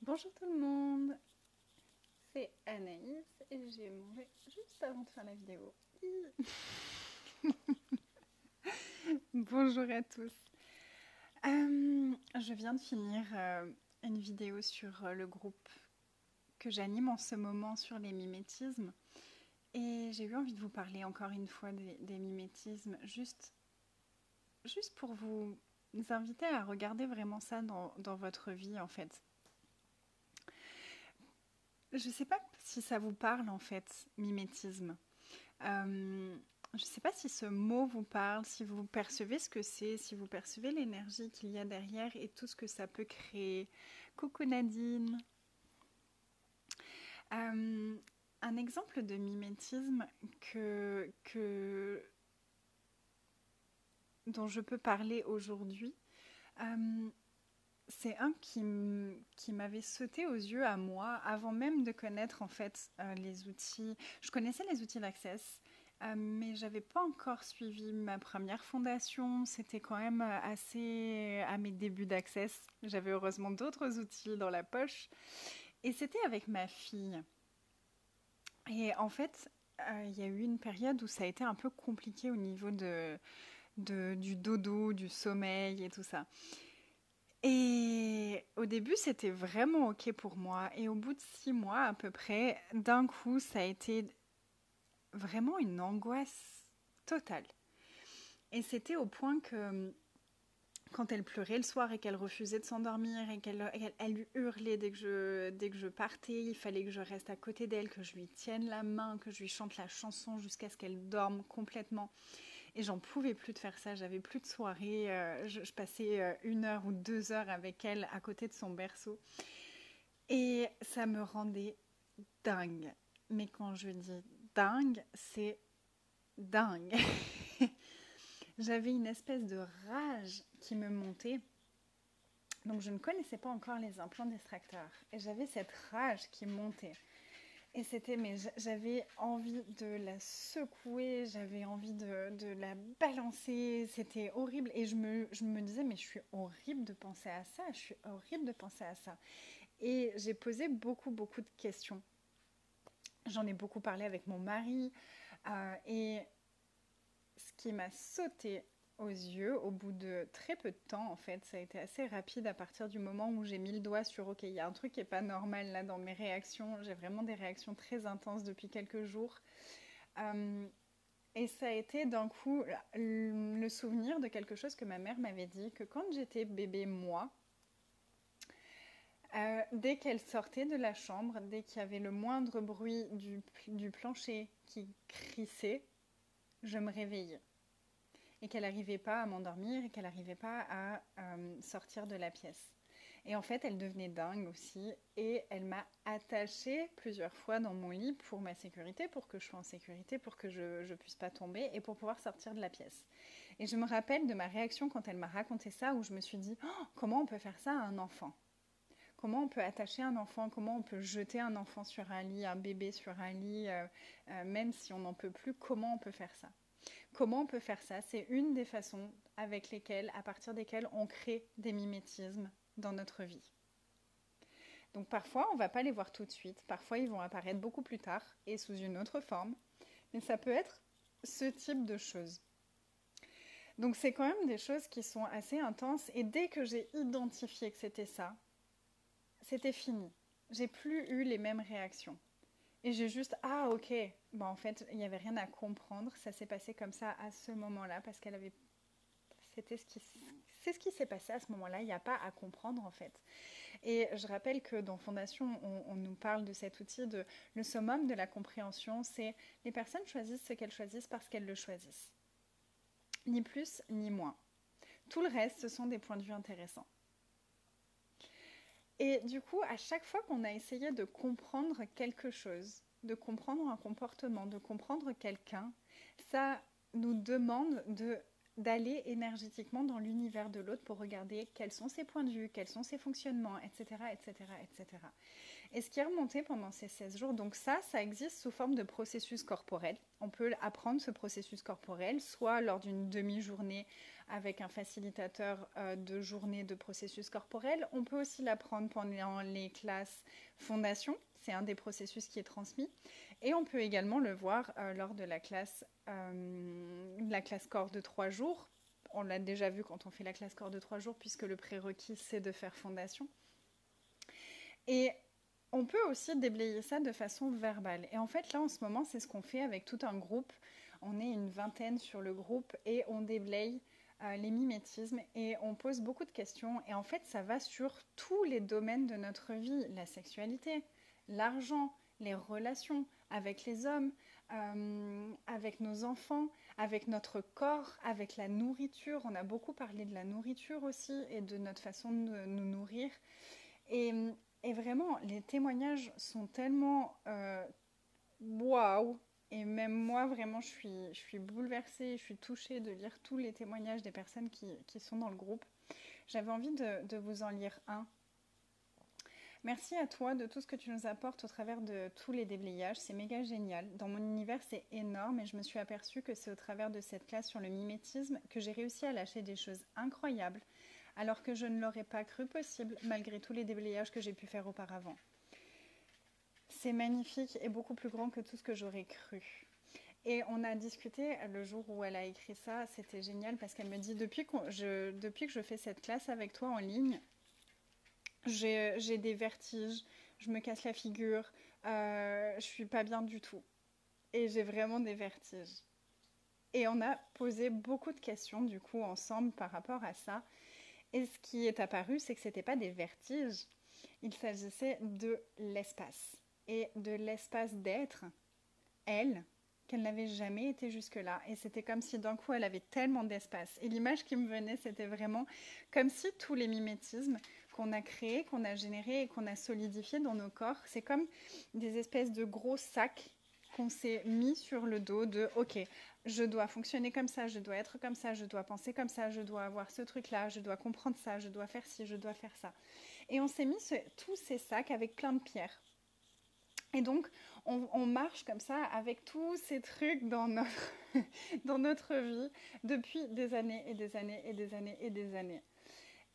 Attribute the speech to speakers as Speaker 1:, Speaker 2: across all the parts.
Speaker 1: Bonjour tout le monde, c'est Anaïs et j'ai mangé juste avant de faire la vidéo. Bonjour à tous. Je viens de finir une vidéo sur le groupe que j'anime en ce moment sur les mimétismes et j'ai eu envie de vous parler encore une fois des mimétismes juste pour vous inviter à regarder vraiment ça dans votre vie en fait. Je ne sais pas si ça vous parle en fait, mimétisme. Euh, je ne sais pas si ce mot vous parle, si vous percevez ce que c'est, si vous percevez l'énergie qu'il y a derrière et tout ce que ça peut créer. Coucou Nadine. Euh, un exemple de mimétisme dont je peux parler aujourd'hui, euh, c'est un qui m'avait sauté aux yeux à moi avant même de connaître en fait les outils. Je connaissais les outils d'Access, mais j'avais pas encore suivi ma première fondation. C'était quand même assez à mes débuts d'Access. J'avais heureusement d'autres outils dans la poche. Et c'était avec ma fille. Et en fait, il y a eu une période où ça a été un peu compliqué au niveau du dodo, du sommeil et tout ça. Et au début, c'était vraiment OK pour moi. Et au bout de 6 mois à peu près, d'un coup, ça a été vraiment une angoisse totale. Et c'était au point que quand elle pleurait le soir et qu'elle refusait de s'endormir et elle hurlait dès que je partais, il fallait que je reste à côté d'elle, que je lui tienne la main, que je lui chante la chanson jusqu'à ce qu'elle dorme complètement. Et j'en pouvais plus de faire ça, j'avais plus de soirée, je passais 1 heure ou 2 heures avec elle à côté de son berceau. Et ça me rendait dingue. Mais quand je dis dingue, c'est dingue. J'avais une espèce de rage qui me montait. Donc je ne connaissais pas encore les implants d'extracteur. Et j'avais cette rage qui montait. Et c'était, mais j'avais envie de la secouer, j'avais envie de la balancer, c'était horrible. Et je me disais, mais je suis horrible de penser à ça, je suis horrible de penser à ça. Et j'ai posé beaucoup de questions. J'en ai beaucoup parlé avec mon mari. Et ce qui m'a sauté aux yeux, au bout de très peu de temps, en fait, ça a été assez rapide à partir du moment où j'ai mis le doigt sur OK, il y a un truc qui n'est pas normal là dans mes réactions. J'ai vraiment des réactions très intenses depuis quelques jours. Euh, et ça a été d'un coup le souvenir de quelque chose que ma mère m'avait dit, que quand j'étais bébé, moi, dès qu'elle sortait de la chambre, dès qu'il y avait le moindre bruit du plancher qui crissait, je me réveillais. Et qu'elle n'arrivait pas à m'endormir et qu'elle n'arrivait pas à sortir de la pièce. Et en fait, elle devenait dingue aussi et elle m'a attachée plusieurs fois dans mon lit pour ma sécurité, pour que je sois en sécurité, pour que je ne puisse pas tomber et pour pouvoir sortir de la pièce. Et je me rappelle de ma réaction quand elle m'a raconté ça où je me suis dit oh, comment on peut faire ça à un enfant. Comment on peut attacher un enfant, comment on peut jeter un enfant sur un lit, un bébé sur un lit, même si on n'en peut plus, comment on peut faire ça. Comment on peut faire ça? C'est une des façons avec lesquelles, à partir desquelles on crée des mimétismes dans notre vie. Donc parfois, on ne va pas les voir tout de suite, parfois ils vont apparaître beaucoup plus tard et sous une autre forme, mais ça peut être ce type de choses. Donc c'est quand même des choses qui sont assez intenses et dès que j'ai identifié que c'était ça, c'était fini. J'ai plus eu les mêmes réactions. Et j'ai juste, ah ok, bon, en fait, il n'y avait rien à comprendre, ça s'est passé comme ça à ce moment-là, parce qu'elle avait c'était c'est ce qui s'est passé à ce moment-là. Il n'y a pas à comprendre en fait. Et je rappelle que dans Fondation, on nous parle de cet outil de le summum de la compréhension. C'est les personnes choisissent ce qu'elles choisissent parce qu'elles le choisissent. Ni plus ni moins. Tout le reste, ce sont des points de vue intéressants. Et du coup, à chaque fois qu'on a essayé de comprendre quelque chose, de comprendre un comportement, de comprendre quelqu'un, ça nous demande d'aller énergétiquement dans l'univers de l'autre pour regarder quels sont ses points de vue, quels sont ses fonctionnements, etc., etc., etc. Et ce qui est remonté pendant ces 16 jours, donc ça existe sous forme de processus corporel. On peut apprendre ce processus corporel, soit lors d'une demi-journée avec un facilitateur de journée de processus corporel. On peut aussi l'apprendre pendant les classes fondation, c'est un des processus qui est transmis. Et on peut également le voir lors de la classe corps de 3 jours. On l'a déjà vu quand on fait la classe corps de 3 jours, puisque le prérequis, c'est de faire fondation. Et on peut aussi déblayer ça de façon verbale. Et en fait, là, en ce moment, c'est ce qu'on fait avec tout un groupe. On est une vingtaine sur le groupe et on déblaye les mimétismes et on pose beaucoup de questions. Et en fait, ça va sur tous les domaines de notre vie. La sexualité, l'argent, les relations avec les hommes, avec nos enfants, avec notre corps, avec la nourriture. On a beaucoup parlé de la nourriture aussi et de notre façon de nous nourrir. Et, et vraiment, les témoignages sont tellement waouh! Et même moi, vraiment, je suis bouleversée, je suis touchée de lire tous les témoignages des personnes qui sont dans le groupe. J'avais envie de vous en lire un. Merci à toi de tout ce que tu nous apportes au travers de tous les déblayages. C'est méga génial. Dans mon univers, c'est énorme et je me suis aperçue que c'est au travers de cette classe sur le mimétisme que j'ai réussi à lâcher des choses incroyables, alors que je ne l'aurais pas cru possible malgré tous les déblayages que j'ai pu faire auparavant. C'est magnifique et beaucoup plus grand que tout ce que j'aurais cru. Et on a discuté le jour où elle a écrit ça, c'était génial parce qu'elle me dit depuis que je fais cette classe avec toi en ligne, j'ai des vertiges, je me casse la figure, je suis pas bien du tout. Et j'ai vraiment des vertiges. Et on a posé beaucoup de questions du coup ensemble par rapport à ça. Et ce qui est apparu, c'est que ce n'était pas des vertiges, il s'agissait de l'espace. Et de l'espace d'être, elle, qu'elle n'avait jamais été jusque-là. Et c'était comme si d'un coup, elle avait tellement d'espace. Et l'image qui me venait, c'était vraiment comme si tous les mimétismes qu'on a créés, qu'on a générés et qu'on a solidifiés dans nos corps, c'est comme des espèces de gros sacs qu'on s'est mis sur le dos de « Ok, je dois fonctionner comme ça, je dois être comme ça, je dois penser comme ça, je dois avoir ce truc-là, je dois comprendre ça, je dois faire ci, je dois faire ça. » Et on s'est mis tous ces sacs avec plein de pierres. Et donc, on marche comme ça avec tous ces trucs dans dans notre vie depuis des années et des années et des années et des années.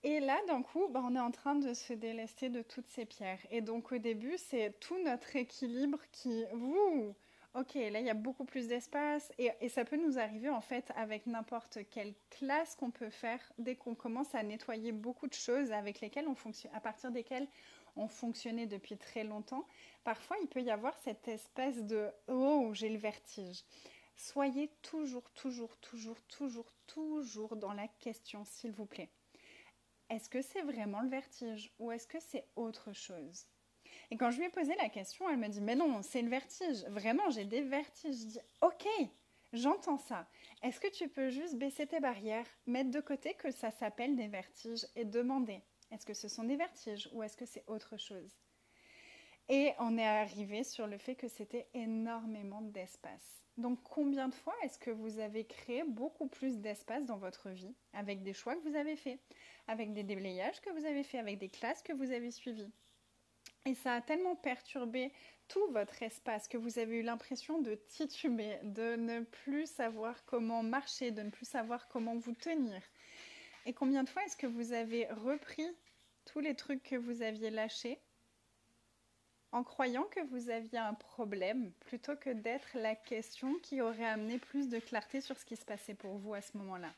Speaker 1: Et là, d'un coup, on est en train de se délester de toutes ces pierres. Et donc, au début, c'est tout notre équilibre qui... Ok, là, il y a beaucoup plus d'espace. Et ça peut nous arriver, en fait, avec n'importe quelle classe qu'on peut faire dès qu'on commence à nettoyer beaucoup de choses avec lesquelles on fonctionne, à partir desquelles on fonctionnait depuis très longtemps. Parfois, il peut y avoir cette espèce de « Oh, j'ai le vertige ». Soyez toujours, toujours, toujours, toujours, toujours dans la question, s'il vous plaît. Est-ce que c'est vraiment le vertige ou est-ce que c'est autre chose? Et quand je lui ai posé la question, elle me dit « Mais non, c'est le vertige. Vraiment, j'ai des vertiges. » Je dis « Ok, j'entends ça. Est-ce que tu peux juste baisser tes barrières, mettre de côté que ça s'appelle des vertiges et demander est-ce que ce sont des vertiges ou est-ce que c'est autre chose ?» Et on est arrivé sur le fait que c'était énormément d'espace. Donc combien de fois est-ce que vous avez créé beaucoup plus d'espace dans votre vie avec des choix que vous avez faits, avec des déblayages que vous avez faits, avec des classes que vous avez suivies? Et ça a tellement perturbé tout votre espace que vous avez eu l'impression de tituber, de ne plus savoir comment marcher, de ne plus savoir comment vous tenir. Et combien de fois est-ce que vous avez repris tous les trucs que vous aviez lâchés en croyant que vous aviez un problème, plutôt que d'être la question qui aurait amené plus de clarté sur ce qui se passait pour vous à ce moment-là.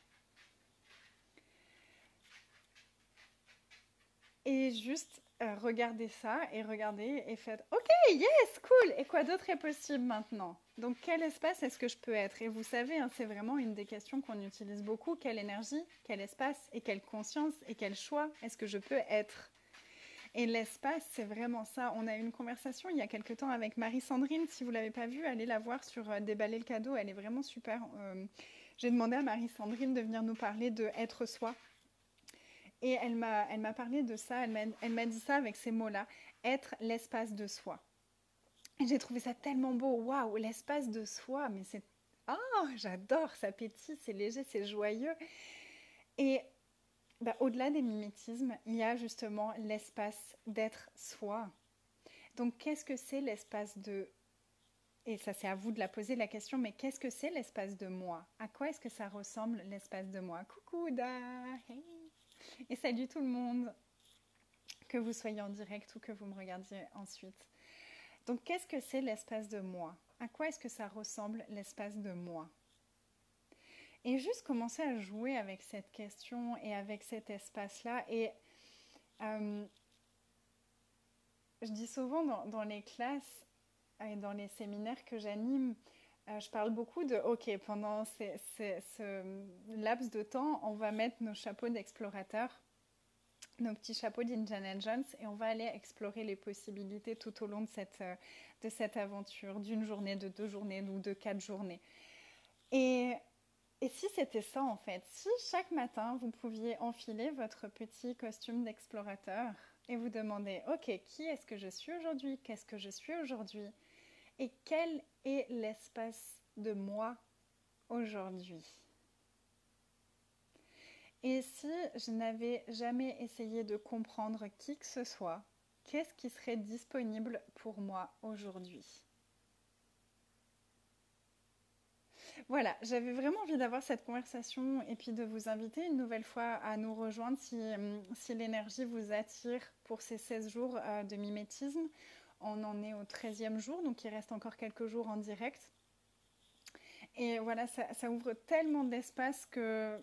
Speaker 1: Et juste regardez ça et regardez et faites « Ok, yes, cool, et quoi d'autre est possible maintenant ?» Donc quel espace est-ce que je peux être? Et vous savez, c'est vraiment une des questions qu'on utilise beaucoup. Quelle énergie, quel espace et quelle conscience et quel choix est-ce que je peux être? Et l'espace, c'est vraiment ça. On a eu une conversation il y a quelque temps avec Marie-Sandrine. Si vous ne l'avez pas vue, allez la voir sur Déballer le cadeau. Elle est vraiment super. J'ai demandé à Marie-Sandrine de venir nous parler de être soi. Et elle m'a parlé de ça. Elle m'a dit ça avec ces mots-là. Être l'espace de soi. Et j'ai trouvé ça tellement beau. Waouh, l'espace de soi. Mais c'est... Oh, j'adore. Ça pétille, c'est léger, c'est joyeux. Et... au-delà des mimétismes, il y a justement l'espace d'être soi. Donc, qu'est-ce que c'est l'espace de et ça c'est à vous de la poser la question, mais qu'est-ce que c'est l'espace de moi? À quoi est-ce que ça ressemble l'espace de moi? Coucou Da, hey. Et salut tout le monde, que vous soyez en direct ou que vous me regardiez ensuite. Donc qu'est-ce que c'est l'espace de moi? À quoi est-ce que ça ressemble l'espace de moi? Et juste commencer à jouer avec cette question et avec cet espace-là. Et euh, je dis souvent dans les classes et dans les séminaires que j'anime, je parle beaucoup de, ok, pendant ce laps de temps, on va mettre nos chapeaux d'explorateurs, nos petits chapeaux d'Indiana Jones, et on va aller explorer les possibilités tout au long de cette aventure, d'une journée, de 2 journées ou de 4 journées. Et si c'était ça en fait, si chaque matin vous pouviez enfiler votre petit costume d'explorateur et vous demander, ok, qui est-ce que je suis aujourd'hui? Qu'est-ce que je suis aujourd'hui? Et quel est l'espace de moi aujourd'hui? Et si je n'avais jamais essayé de comprendre qui que ce soit, qu'est-ce qui serait disponible pour moi aujourd'hui? Voilà, j'avais vraiment envie d'avoir cette conversation et puis de vous inviter une nouvelle fois à nous rejoindre si l'énergie vous attire pour ces 16 jours de mimétisme. On en est au 13e jour, donc il reste encore quelques jours en direct. Et voilà, ça ouvre tellement d'espace que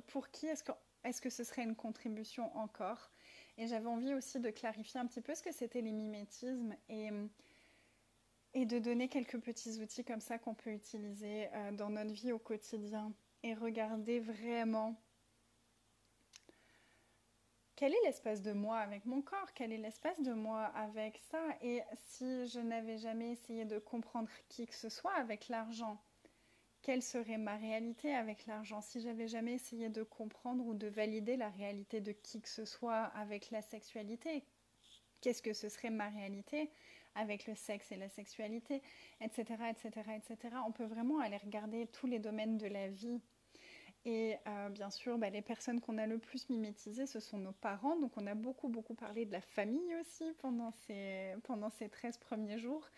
Speaker 1: pour qui est-ce que ce serait une contribution encore? Et j'avais envie aussi de clarifier un petit peu ce que c'était les mimétismes et de donner quelques petits outils comme ça qu'on peut utiliser dans notre vie au quotidien et regarder vraiment quel est l'espace de moi avec mon corps, quel est l'espace de moi avec ça, et si je n'avais jamais essayé de comprendre qui que ce soit avec l'argent, quelle serait ma réalité avec l'argent? Si j'avais jamais essayé de comprendre ou de valider la réalité de qui que ce soit avec la sexualité, qu'est-ce que ce serait ma réalité avec le sexe et la sexualité, etc., etc., etc. On peut vraiment aller regarder tous les domaines de la vie. Et bien sûr, les personnes qu'on a le plus mimétisées, ce sont nos parents. Donc on a beaucoup, beaucoup parlé de la famille aussi pendant ces 13 premiers jours.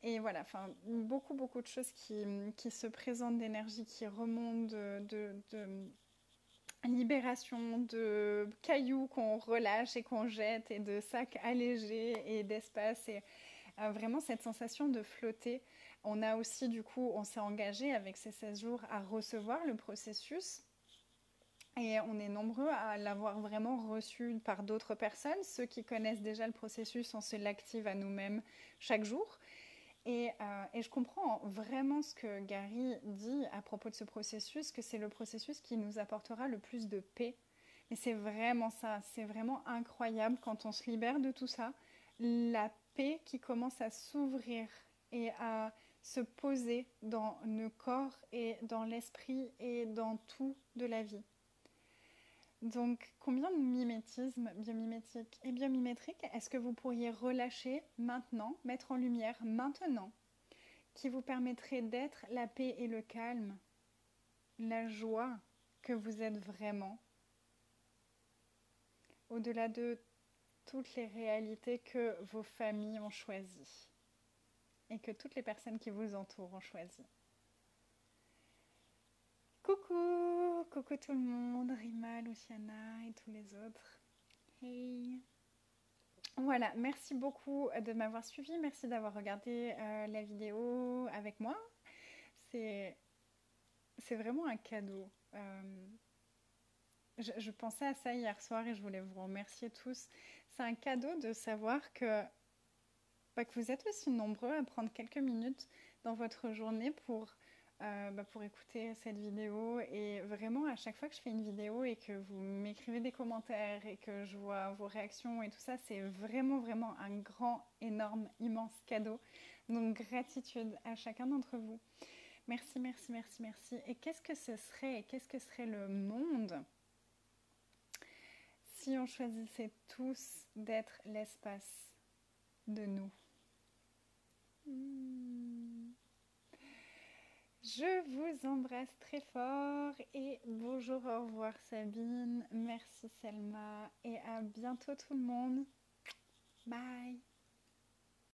Speaker 1: Et voilà, enfin, beaucoup, beaucoup de choses qui se présentent d'énergie, qui remontent de libération, de cailloux qu'on relâche et qu'on jette, et de sacs allégés et d'espace. Et vraiment cette sensation de flotter. On a aussi, du coup, on s'est engagé avec ces 16 jours à recevoir le processus. Et on est nombreux à l'avoir vraiment reçu par d'autres personnes. Ceux qui connaissent déjà le processus, on se l'active à nous-mêmes chaque jour. Et je comprends vraiment ce que Gary dit à propos de ce processus, que c'est le processus qui nous apportera le plus de paix. Mais c'est vraiment ça, c'est vraiment incroyable quand on se libère de tout ça, la paix qui commence à s'ouvrir et à se poser dans le corps et dans l'esprit et dans tout de la vie. Donc, combien de mimétisme biomimétique et biomimétrique est-ce que vous pourriez relâcher maintenant, mettre en lumière maintenant, qui vous permettrait d'être la paix et le calme, la joie que vous êtes vraiment, au-delà de toutes les réalités que vos familles ont choisies et que toutes les personnes qui vous entourent ont choisies. Coucou, coucou tout le monde, Rima, Luciana et tous les autres. Hey. Voilà, merci beaucoup de m'avoir suivi, merci d'avoir regardé la vidéo avec moi. C'est vraiment un cadeau. Je pensais à ça hier soir et je voulais vous remercier tous. C'est un cadeau de savoir que vous êtes aussi nombreux à prendre quelques minutes dans votre journée pour écouter cette vidéo. Et vraiment, à chaque fois que je fais une vidéo et que vous m'écrivez des commentaires et que je vois vos réactions et tout ça, c'est vraiment, vraiment un grand, énorme, immense cadeau. Donc, gratitude à chacun d'entre vous. Merci, merci, merci, merci. Et qu'est-ce que serait le monde si on choisissait tous d'être l'espace de nous? Je vous embrasse très fort et bonjour, au revoir Sabine, merci Selma et à bientôt tout le monde. Bye.